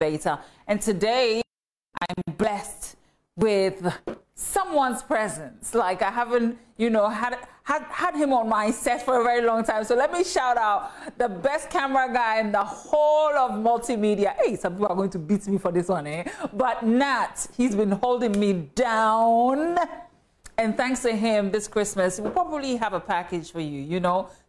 motivator. And today I'm blessed with someone's presence. Like I haven't, had him on my set for a very long time. So let me shout out the best camera guy in the whole of multimedia. Hey, some people are going to beat me for this one, eh? But Nat, he's been holding me down. And thanks to him, this Christmas, we'll probably have a package for you,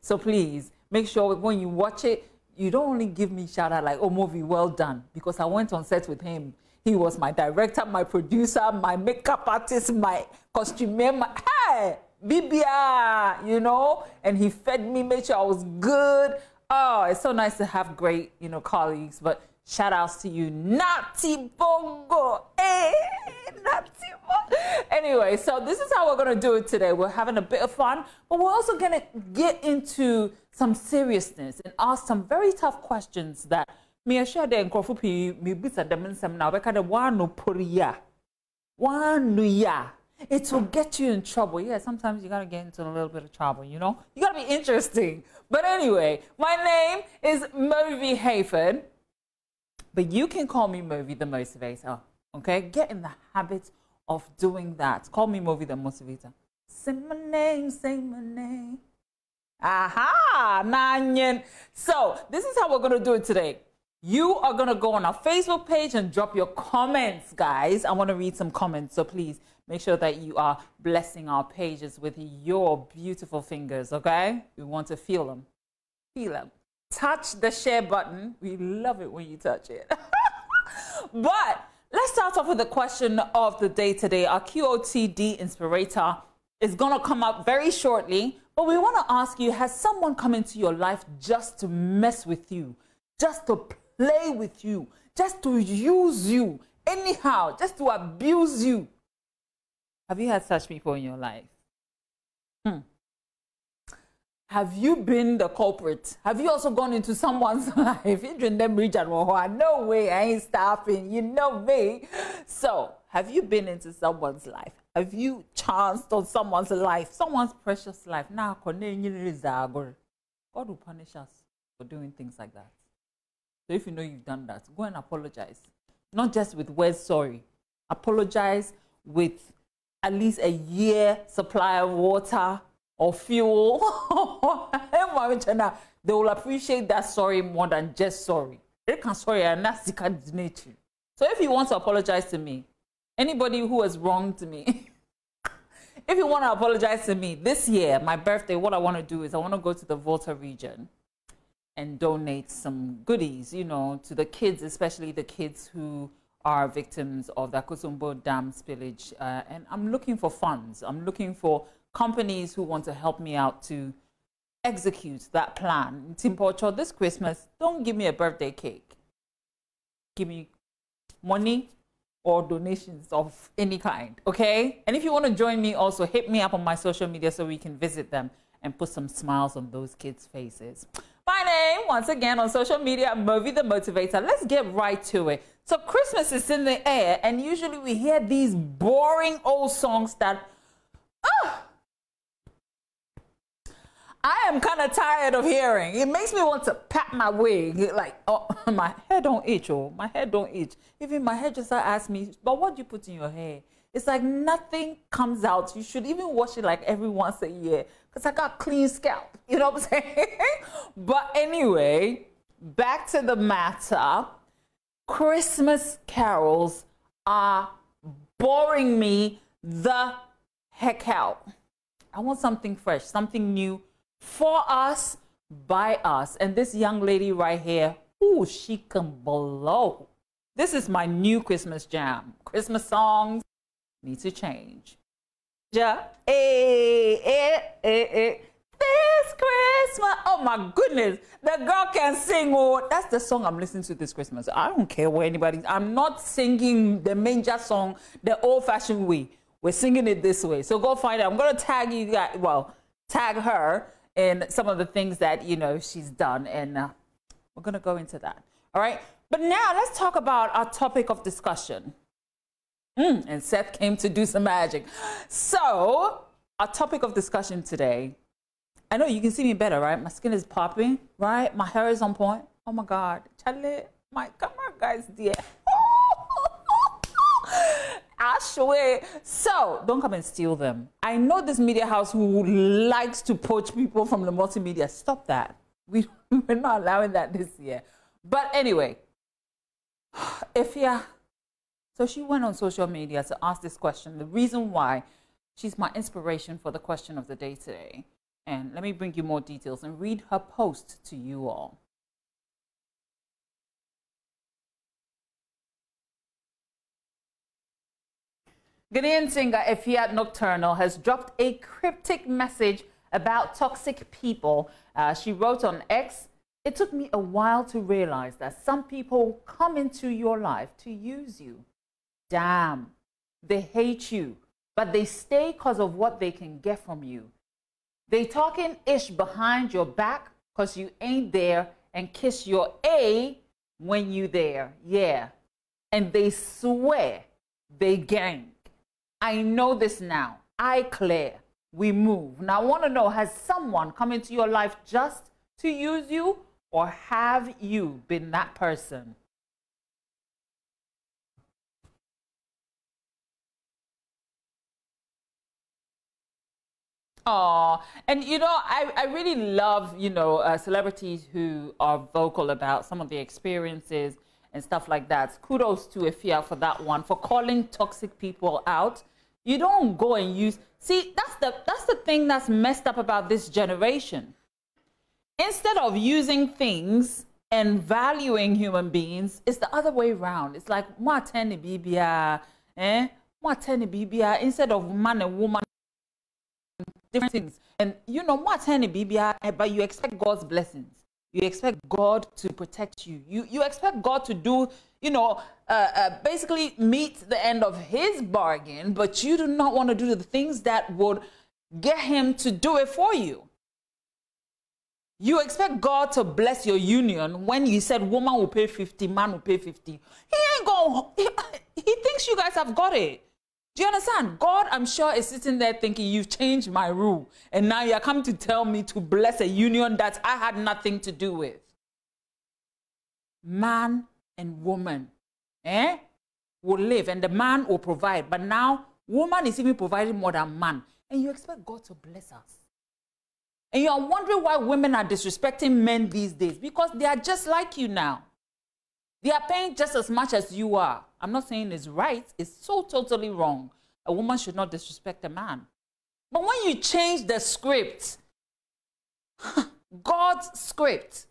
So please, make sure when you watch it, you don't only give me shout out like, oh, Mauvie, well done. Because I went on set with him. He was my director, my producer, my makeup artist, my costumier, hey, Bibia, and he fed me, made sure I was good. Oh, it's so nice to have great, colleagues. But shout outs to you, Nati Bongo. Hey, Nati Bongo. Anyway, so this is how we're going to do it today. We're having a bit of fun, but we're also going to get into some seriousness and ask some very tough questions that me assure the nkrofu me bisa dem nsem na obeka de wanu poriya wanu ya it will get you in trouble. Yeah, sometimes you got to get into a little bit of trouble, you got to be interesting. But anyway, my name is Mauvie Hayford, but you can call me Mauvie the motivator. Okay, get in the habit of doing that. Call me Mauvie the motivator. Say my name. Aha, nanyan. So this is how we're going to do it today. You are going to go on our Facebook page and drop your comments, guys. I want to read some comments, so please make sure that you are blessing our pages with your beautiful fingers, okay? We want to feel them. Feel them. Touch the share button. We love it when you touch it. But let's start off with the question of the day today. Our QOTD inspirator is going to come up very shortly, but we want to ask you, has someone come into your life just to mess with you, just to play with you, just to use you, anyhow, just to abuse you? Have you had such people in your life? Have you been the culprit? Have you also gone into someone's life? No way, I ain't stopping. You know me. So, have you been into someone's life? Have you chanced on someone's life, someone's precious life? Now, God will punish us for doing things like that. So if you know you've done that, go and apologize. Not just with words sorry. Apologize with at least a year supply of water or fuel. They will appreciate that sorry more than just sorry. They can sorry and that's the nature. So if you want to apologize to me, anybody who has wronged me, if you want to apologize to me this year, my birthday, what I want to do is I want to go to the Volta region and donate some goodies, to the kids, especially the kids who are victims of the Kusumbo Dam spillage. And I'm looking for funds. I'm looking for companies who want to help me out to execute that plan. Timpocho, this Christmas, don't give me a birthday cake. Give me money or donations of any kind, okay? And if you want to join me also, hit me up on my social media so we can visit them and put some smiles on those kids' faces. My name, once again, on social media, Mauvie the Motivator. Let's get right to it. So Christmas is in the air, and usually we hear these boring old songs that, I am kind of tired of hearing. It makes me want to pat my wig. Like, oh, my hair don't itch, my hair don't itch. Even my hairdresser asked me, but what do you put in your hair? It's like nothing comes out. You should even wash it like every once a year because I got clean scalp. You know what I'm saying? But anyway, back to the matter. Christmas carols are boring me the heck out. I want something fresh, something new for us, by us. And this young lady right here, ooh, she can blow. This is my new Christmas jam. Christmas songs need to change. Ja, this Christmas. Oh my goodness, the girl can sing. Oh, that's the song I'm listening to this Christmas. I don't care what anybody. I'm not singing the manger song the old-fashioned way. We're singing it this way. So go find it. I'm gonna tag you guys. Well, tag her in some of the things that she's done, and we're gonna go into that. All right. But now let's talk about our topic of discussion. And Seth came to do some magic. So our topic of discussion today. I know you can see me better, right? My skin is popping, right? My hair is on point. Oh my God, Charlie, My camera guys, dear. I swear. So don't come and steal them. I know this media house who likes to poach people from the multimedia. Stop that. We're not allowing that this year. But anyway, Efia. So she went on social media to ask this question. The reason why she's my inspiration for the question of the day today. And let me bring you more details and read her post to you all. Ghanaian singer Efia Nocturnal has dropped a cryptic message about toxic people. She wrote on X, "It took me a while to realize that some people come into your life to use you. Damn, they hate you, but they stay because of what they can get from you. They talking ish behind your back because you ain't there and kiss your A when you there, yeah. And they swear they gang. I know this now. I clear. We move." Now I want to know, has someone come into your life just to use you, or have you been that person? Oh, and you know, I really love, you know, celebrities who are vocal about some of their experiences and stuff like that. Kudos to Efia for that one, for calling toxic people out. You don't go and use, see, that's the thing that's messed up about this generation. Instead of using things and valuing human beings, it's the other way around. It's like, instead of man and woman, different things. And you know, but you expect God's blessings. You expect God to protect you. You expect God to do, you know, basically meet the end of his bargain, but you do not want to do the things that would get him to do it for you. You expect God to bless your union when you said woman will pay 50, man will pay 50. He ain't going, he thinks you guys have got it. Do you understand? God, I'm sure, is sitting there thinking, you've changed my rule. And now you're coming to tell me to bless a union that I had nothing to do with. Man and woman will live, and the man will provide. But now, woman is even providing more than man. And you expect God to bless us. And you are wondering why women are disrespecting men these days. Because they are just like you now. They are paying just as much as you are. I'm not saying it's right. It's so totally wrong. A woman should not disrespect a man. But when you change the script, God's script,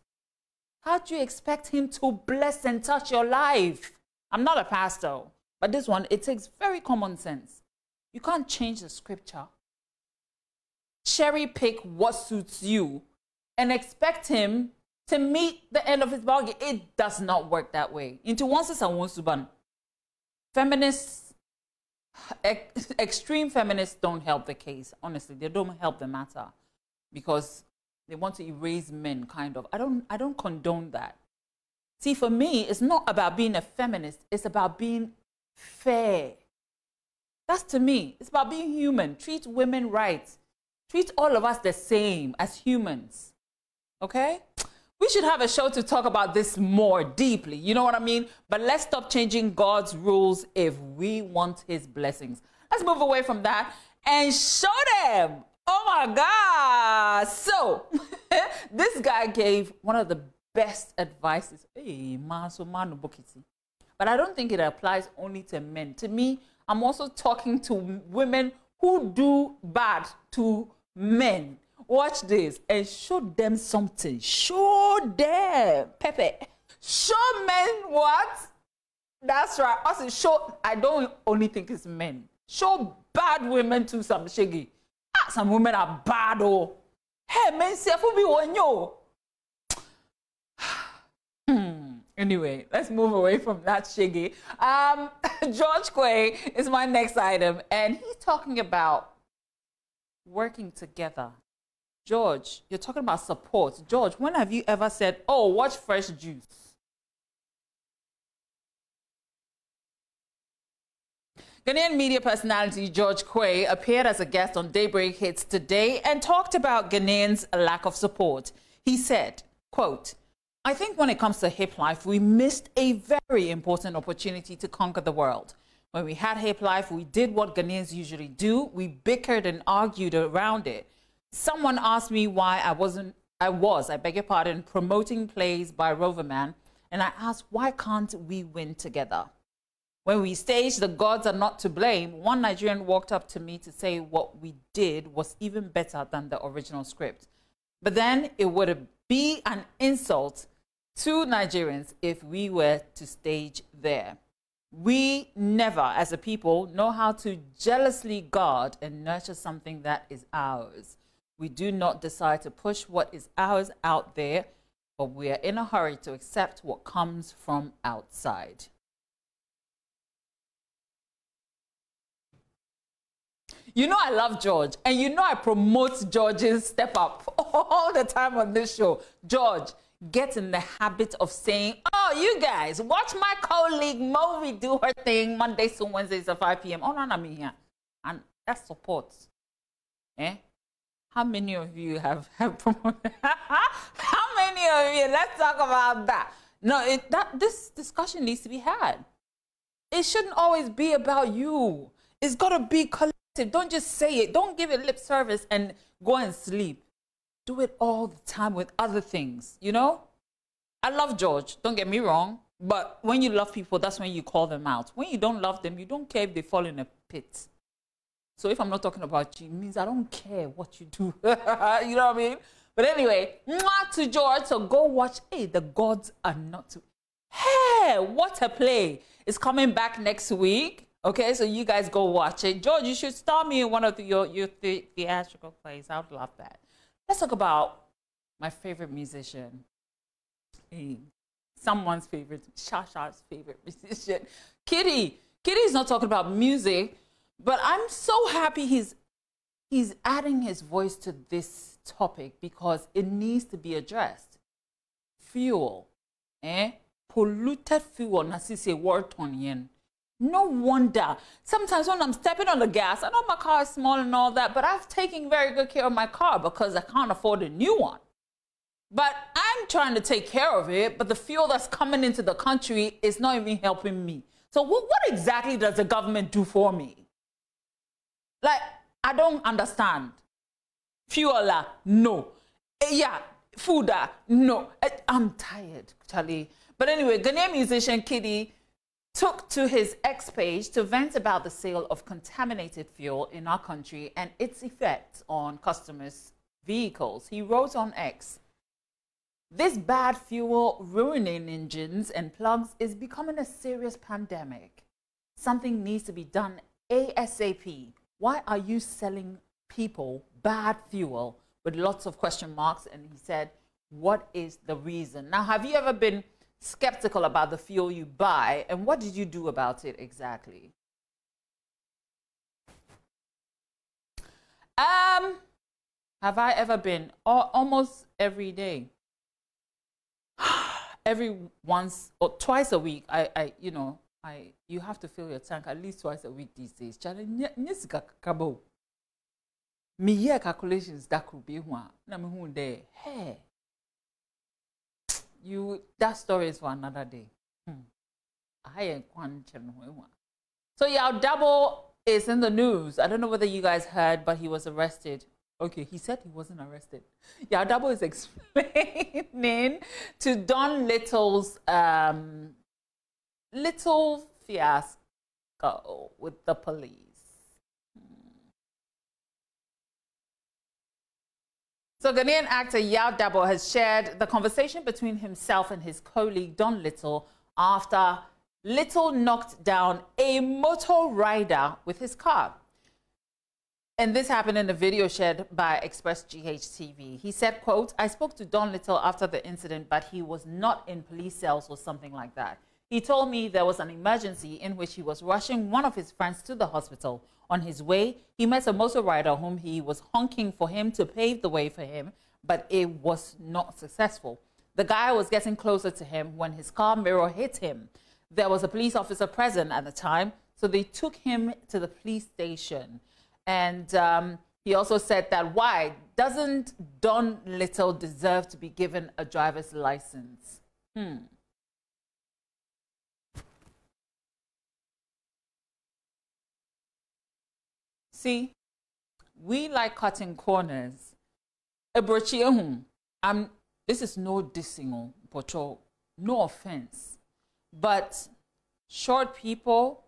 how do you expect him to bless and touch your life? I'm not a pastor, but this one, it takes very common sense. You can't change the scripture, cherry pick what suits you, and expect him to meet the end of his bargain. It does not work that way. Into one sense and one suban. Feminists, extreme feminists don't help the case. Honestly, they don't help the matter because they want to erase men, kind of. I don't condone that. See, for me, it's not about being a feminist. It's about being fair. That's to me. It's about being human. Treat women right. Treat all of us the same as humans. Okay? We should have a show to talk about this more deeply. You know what I mean? But let's stop changing God's rules if we want his blessings. Let's move away from that and show them. Oh my God. So this guy gave one of the best advices. Hey, but I don't think it applies only to men. To me, I'm also talking to women who do bad to men. Watch this and show them something. Show them. Pepe. Show men what? That's right. Also show, I don't only think it's men. Show bad women to some shaggy. Some women are bad, oh. Hey, men, see if we want you. Anyway, let's move away from that shaggy. George Quaye is my next item, and he's talking about working together. George, you're talking about support. George, when have you ever said, oh, watch Fresh Juice? Ghanaian media personality George Quaye appeared as a guest on Daybreak Hits today and talked about Ghanaians' lack of support. He said, quote, I think when it comes to hip life, we missed a very important opportunity to conquer the world. When we had hip life, we did what Ghanaians usually do. We bickered and argued around it. Someone asked me why I beg your pardon, promoting plays by Roverman. And I asked, why can't we win together? When we staged The Gods Are Not to Blame, one Nigerian walked up to me to say what we did was even better than the original script. But then it would be an insult to Nigerians if we were to stage there. We never, as a people, know how to jealously guard and nurture something that is ours. We do not decide to push what is ours out there, but we are in a hurry to accept what comes from outside. You know I love George, and you know I promote George's step up all the time on this show. George, get in the habit of saying, oh, you guys, watch my colleague Mauvie do her thing Mondays to Wednesdays at 5 p.m. Oh, no, I'm here. And that's support. Eh? How many of you have promoted? How many of you? Let's talk about that. No, this discussion needs to be had. It shouldn't always be about you. It's got to be collective. Don't just say it. Don't give it lip service and go and sleep. Do it all the time with other things, you know? I love George, don't get me wrong, but when you love people, that's when you call them out. When you don't love them, you don't care if they fall in a pit. So if I'm not talking about you, it means I don't care what you do. You know what I mean? But anyway, mwah to George, so go watch, hey, The Gods Are Not to... Hey, what a play. It's coming back next week. Okay, so you guys go watch it. George, you should star me in one of your theatrical plays. I would love that. Let's talk about my favorite musician. Someone's favorite, Shasha's favorite musician. Kitty. Kitty's not talking about music, but I'm so happy he's adding his voice to this topic because it needs to be addressed. Fuel. Polluted fuel. Nasi say word on. No wonder. Sometimes when I'm stepping on the gas, I know my car is small and all that, but I've taken very good care of my car because I can't afford a new one. But I'm trying to take care of it, but the fuel that's coming into the country is not even helping me. So what exactly does the government do for me? Like, I don't understand. Fuel, no. Yeah, food, no. I'm tired, Charlie. But anyway, Ghanaian musician Kitty took to his X page to vent about the sale of contaminated fuel in our country and its effects on customers' vehicles. He wrote on X, "This bad fuel ruining engines and plugs is becoming a serious pandemic. Something needs to be done ASAP. Why are you selling people bad fuel?" with lots of question marks. And he said, what is the reason? Now, have you ever been skeptical about the fuel you buy, and what did you do about it exactly? Have I ever been? Almost every day. Every once or twice a week, you have to fill your tank at least twice a week these days. Me yeah calculations that could be one. Hey. That story is for another day. So Yao Double is in the news. I don't know whether you guys heard, but he was arrested. Okay, he said he wasn't arrested. Yao Double is explaining to Don Little's little fiasco with the police. So Ghanaian actor Yao Double has shared the conversation between himself and his colleague Don Little after Little knocked down a motor rider with his car. And this happened in a video shared by Express GH TV. He said, quote, "I spoke to Don Little after the incident, but he was not in police cells or something like that. He told me there was an emergency in which he was rushing one of his friends to the hospital. On his way, he met a motor rider whom he was honking for him to pave the way for him, but it was not successful. The guy was getting closer to him when his car mirror hit him. There was a police officer present at the time, so they took him to the police station. And He also said that why doesn't Don Little deserve to be given a driver's license? See, we like cutting corners. This is no dissing, no offense. But short people,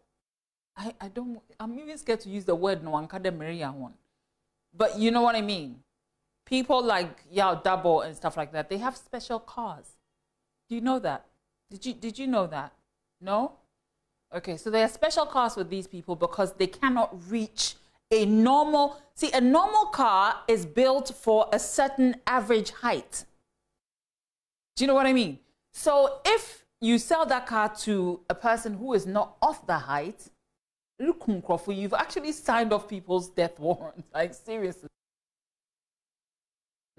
I'm even scared to use the word no one. But you know what I mean? People like Yao Dabo and stuff like that, they have special cars. Do you know that? Did you know that? No? Okay, so there are special cars for these people because they cannot reach a normal... See, a normal car is built for a certain average height. Do you know what I mean? So if you sell that car to a person who is not of the height, you've actually signed off people's death warrants. Like, seriously.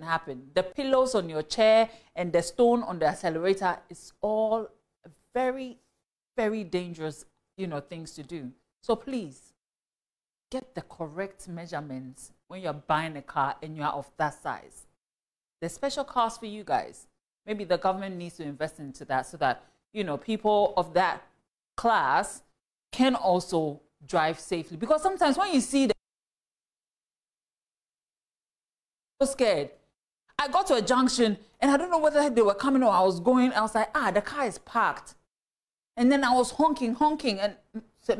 Happen. The pillows on your chair and the stone on the accelerator is all very, very dangerous, things to do. So please, get the correct measurements when you're buying a car and you're of that size. There's special cars for you guys. Maybe the government needs to invest into that so that, people of that class can also drive safely. Because sometimes when you see them, I'm so scared. I got to a junction and I don't know whether they were coming or I was going. I was like, the car is parked. And then I was honking, and said,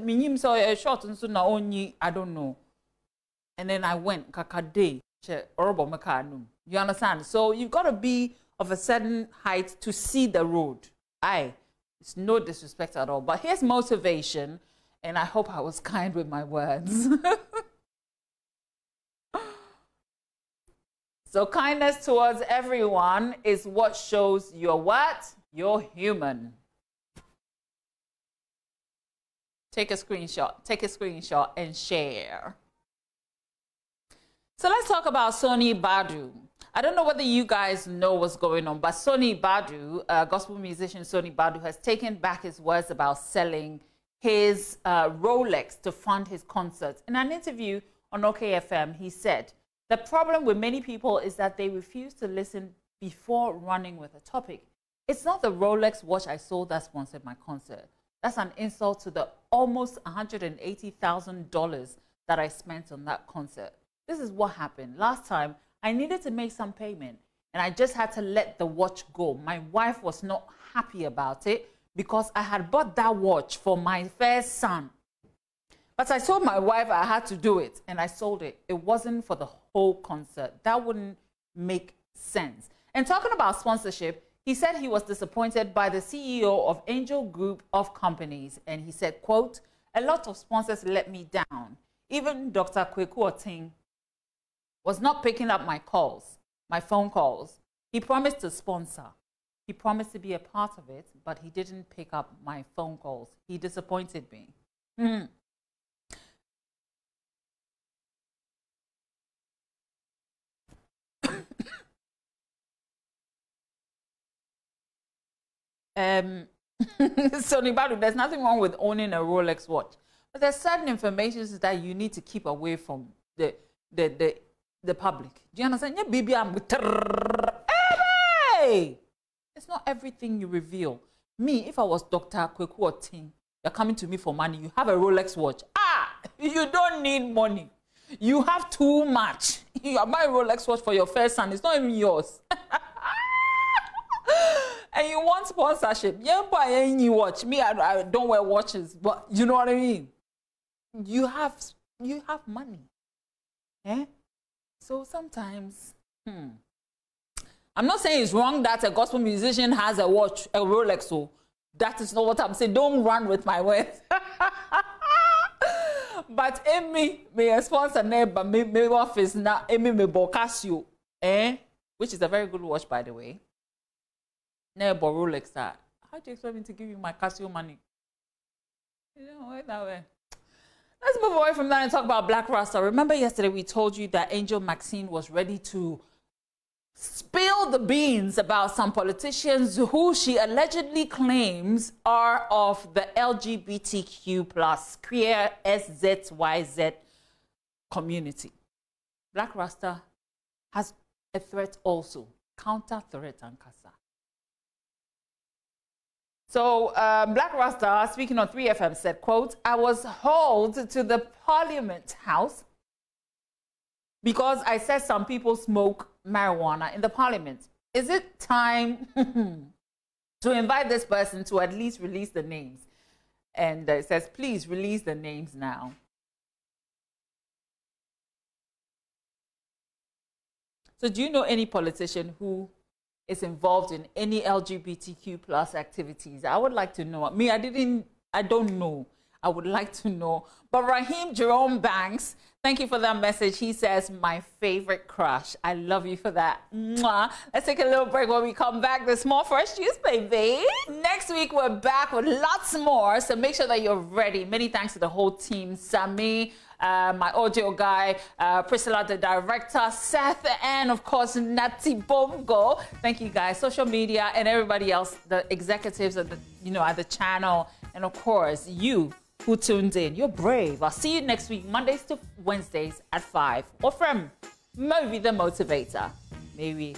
short and so now only, I don't know. And then I went, kakade, you understand? So you've got to be of a certain height to see the road. It's no disrespect at all. But here's motivation, and I hope I was kind with my words. So kindness towards everyone is what shows you're what? You're human. Take a screenshot and share. So let's talk about Sonny Badu. I don't know whether you guys know what's going on, but Sonny Badu, gospel musician Sonny Badu, has taken back his words about selling his Rolex to fund his concerts. In an interview on OKFM, he said, the problem with many people is that they refuse to listen before running with a topic. It's not the Rolex watch I sold that sponsored my concert. That's an insult to the almost $180,000 that I spent on that concert. This is what happened. Last time, I needed to make some payment, and I just had to let the watch go. My wife was not happy about it because I had bought that watch for my first son. But I told my wife I had to do it, and I sold it. It wasn't for the whole concert. That wouldn't make sense. And talking about sponsorship, he said he was disappointed by the CEO of Angel Group of Companies. And he said, quote, a lot of sponsors let me down. Even Dr. Quaye was not picking up my phone calls. He promised to sponsor. He promised to be a part of it, but he didn't pick up my phone calls. He disappointed me. Sonny Badu, there's nothing wrong with owning a Rolex watch, but there's certain information that you need to keep away from the public. Do you understand? Yeah, baby, hey! It's not everything you reveal. Me, if I was Dr. Quaye, you're coming to me for money. You have a Rolex watch. You don't need money. You have too much. You are buying a Rolex watch for your first son. It's not even yours. And you want sponsorship. Yeah, buy any watch. Me, I don't wear watches, but you know what I mean? You have money. Eh? So sometimes, I'm not saying it's wrong that a gospel musician has a watch, a Rolex. So that is not what I'm saying. Don't run with my words. But Amy, me sponsor neighbor, me office now, Amy me Bocasio, which is a very good watch, by the way. Neighbor Rolex that. How do you expect me to give you my Casio money? You know, wait that way. Let's move away from that and talk about Black Rasta. Remember yesterday we told you that Angel Maxine was ready to spill the beans about some politicians who she allegedly claims are of the LGBTQ plus queer SZYZ community. Black Rasta has a threat also. Counter threat and kasa. So Black Rasta, speaking on 3FM, said, quote, I was hauled to the Parliament House because I said some people smoke marijuana in the Parliament. Is it time to invite this person to at least release the names? And it says, please release the names now. So do you know any politician who is involved in any LGBTQ plus activities? I would like to know. Me, I don't know. I would like to know. But Raheem Jerome Banks, thank you for that message. He says, my favorite crush. I love you for that. Mwah. Let's take a little break. When we come back, there's more Fresh Juice, baby. Next week, we're back with lots more. So make sure that you're ready. Many thanks to the whole team. Sammy, my audio guy, Priscilla, the director, Seth, and of course, Nati Bongo. Thank you guys. Social media and everybody else, the executives at the, at the channel. And of course, you who tuned in. You're brave. I'll see you next week, Mondays to Wednesdays at 5. Or from Mauvie the Motivator. Maybe.